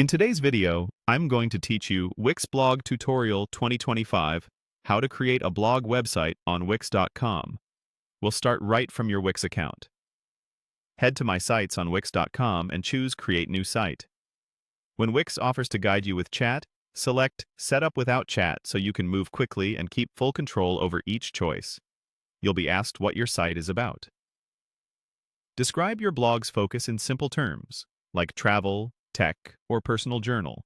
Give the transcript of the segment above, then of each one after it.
In today's video, I'm going to teach you Wix Blog Tutorial 2025, how to create a blog website on Wix.com. We'll start right from your Wix account. Head to My Sites on Wix.com and choose Create New Site. When Wix offers to guide you with chat, select Set up without chat so you can move quickly and keep full control over each choice. You'll be asked what your site is about. Describe your blog's focus in simple terms, like travel, tech, or personal journal.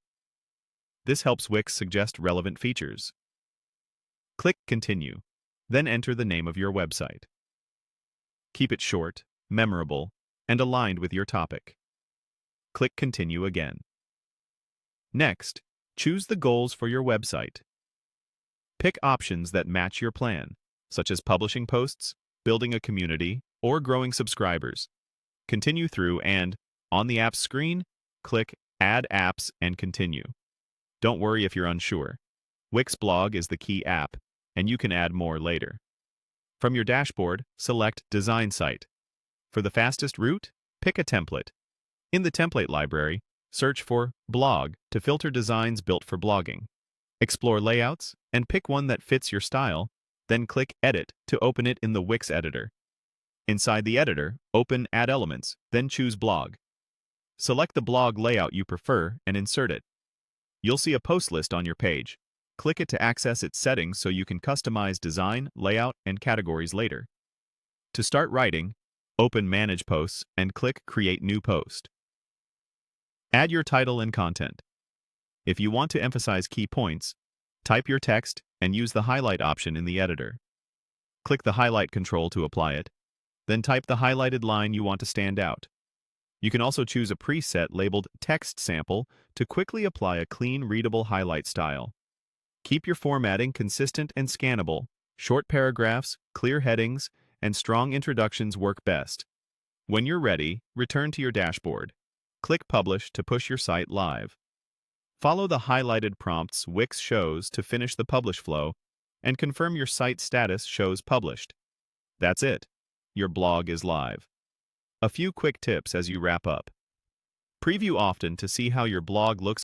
This helps Wix suggest relevant features. Click Continue, then enter the name of your website. Keep it short, memorable, and aligned with your topic. Click Continue again. Next, choose the goals for your website. Pick options that match your plan, such as publishing posts, building a community, or growing subscribers. Continue through and, on the apps screen, click Add Apps and Continue. Don't worry if you're unsure. Wix Blog is the key app, and you can add more later. From your dashboard, select Design Site. For the fastest route, pick a template. In the template library, search for Blog to filter designs built for blogging. Explore layouts and pick one that fits your style, then click Edit to open it in the Wix editor. Inside the editor, open Add Elements, then choose Blog. Select the blog layout you prefer and insert it. You'll see a post list on your page. Click it to access its settings so you can customize design, layout, and categories later. To start writing, open Manage Posts and click Create New Post. Add your title and content. If you want to emphasize key points, type your text and use the highlight option in the editor. Click the highlight control to apply it, then type the highlighted line you want to stand out. You can also choose a preset labeled Text Sample to quickly apply a clean, readable highlight style. Keep your formatting consistent and scannable. Short paragraphs, clear headings, and strong introductions work best. When you're ready, return to your dashboard. Click Publish to push your site live. Follow the highlighted prompts Wix shows to finish the publish flow, and confirm your site status shows published. That's it. Your blog is live. A few quick tips as you wrap up. Preview often to see how your blog looks